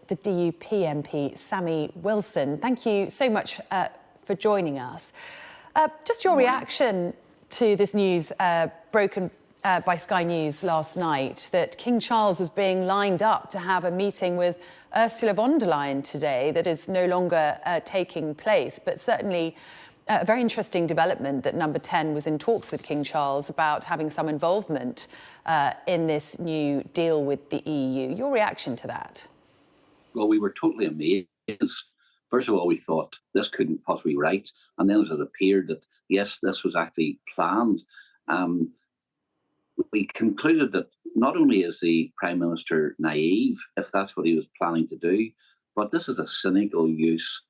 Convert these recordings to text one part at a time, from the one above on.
the DUP MP, Sammy Wilson. Thank you so much for joining us. Just your reaction to this news broken by Sky News last night, that King Charles was being lined up to have a meeting with Ursula von der Leyen today that is no longer taking place, but certainly a very interesting development that Number 10 was in talks with King Charles about having some involvement in this new deal with the EU. Your reaction to that? Well, we were totally amazed. First of all, we thought this couldn't possibly be right. And then as it appeared that, yes, this was actually planned, we concluded that not only is the Prime Minister naive, if that's what he was planning to do, but this is a cynical use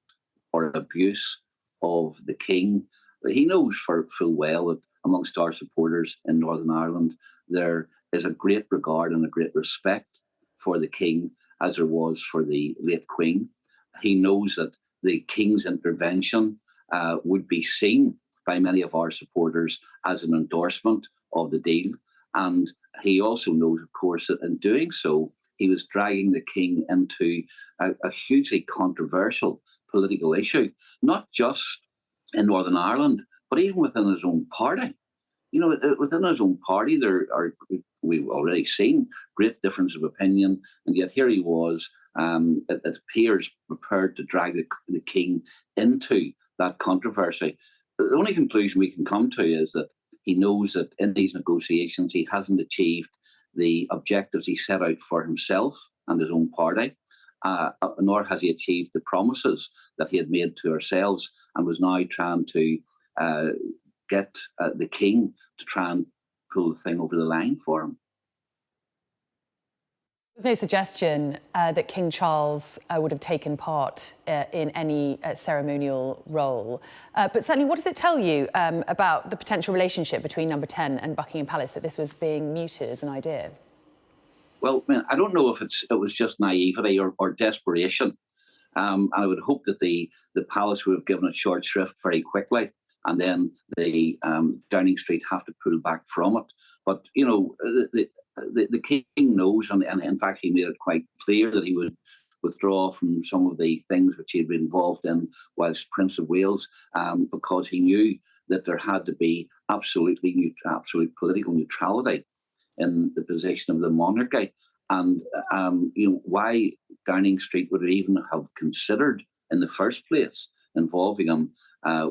or abuse of the King. He knows full well that amongst our supporters in Northern Ireland, there is a great regard and a great respect for the King, as there was for the late Queen. He knows that the King's intervention would be seen by many of our supporters as an endorsement of the deal. And he also knows, of course, that in doing so, he was dragging the King into a hugely controversial political issue, not just in Northern Ireland, but even within his own party. You know, within his own party, we've already seen great difference of opinion, and yet here he was, it appears, prepared to drag the King into that controversy. The only conclusion we can come to is that he knows that in these negotiations he hasn't achieved the objectives he set out for himself and his own party, nor has he achieved the promises that he had made to ourselves, and was now trying to get the King to try and pull the thing over the line for him. There's no suggestion that King Charles would have taken part in any ceremonial role. But certainly, what does it tell you about the potential relationship between Number 10 and Buckingham Palace, that this was being mooted as an idea? Well, I don't know if it was just naivety or desperation. I would hope that the Palace would have given it short shrift very quickly, and then the Downing Street have to pull back from it. But, you know, the King knows, and in fact he made it quite clear that he would withdraw from some of the things which he had been involved in whilst Prince of Wales, because he knew that there had to be absolute political neutrality in the position of the monarchy. And you know, why Downing Street would even have considered in the first place involving him,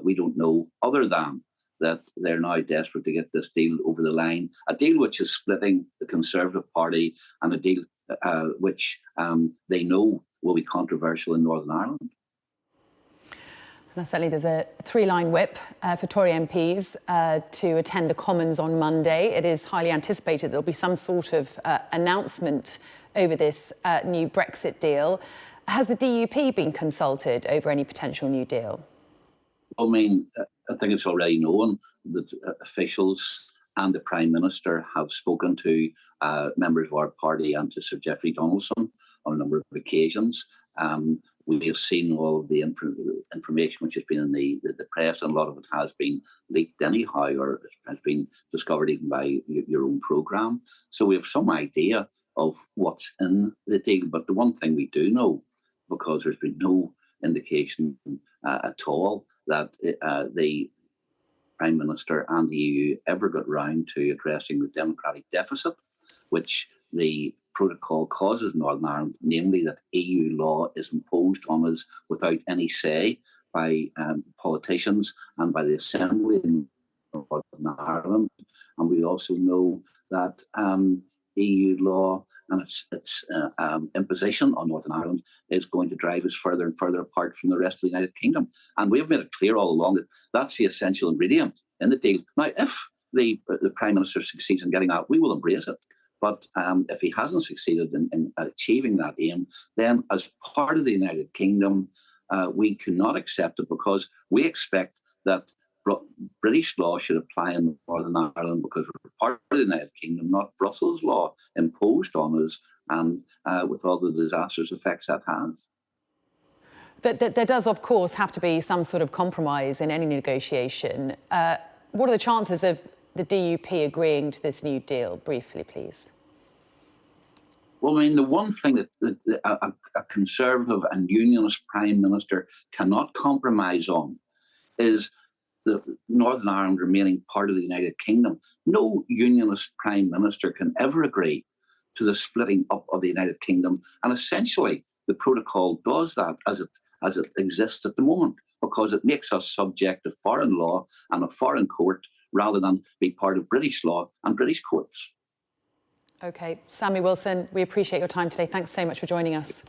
we don't know, other than that they're now desperate to get this deal over the line, a deal which is splitting the Conservative Party, and a deal which they know will be controversial in Northern Ireland. Now, certainly there's a three-line whip for Tory MPs to attend the Commons on Monday. It is highly anticipated there'll be some sort of announcement over this new Brexit deal. Has the DUP been consulted over any potential new deal? I mean, I think it's already known that officials and the Prime Minister have spoken to members of our party and to Sir Geoffrey Donaldson on a number of occasions. We have seen all of the information which has been in the press, and a lot of it has been leaked anyhow, or has been discovered even by your own programme. So we have some idea of what's in the deal. But the one thing we do know, because there's been no indication at all that the Prime Minister and the EU ever got round to addressing the democratic deficit, which the protocol causes in Northern Ireland, namely that EU law is imposed on us without any say by politicians and by the Assembly in Northern Ireland. And we also know that EU law and its imposition on Northern Ireland is going to drive us further and further apart from the rest of the United Kingdom. And we have made it clear all along that that's the essential ingredient in the deal. Now, if the Prime Minister succeeds in getting that, we will embrace it. But if he hasn't succeeded in achieving that aim, then as part of the United Kingdom, we cannot accept it, because we expect that British law should apply in Northern Ireland, because we're part of the United Kingdom, not Brussels law imposed on us, and with all the disastrous effects that has. There does, of course, have to be some sort of compromise in any negotiation. What are the chances of the DUP agreeing to this new deal? Briefly, please. Well, I mean, the one thing that a Conservative and Unionist Prime Minister cannot compromise on is the Northern Ireland remaining part of the United Kingdom. No Unionist Prime Minister can ever agree to the splitting up of the United Kingdom. And essentially, the protocol does that as it exists at the moment, because it makes us subject to foreign law and a foreign court rather than be part of British law and British courts. OK, Sammy Wilson, we appreciate your time today. Thanks so much for joining us.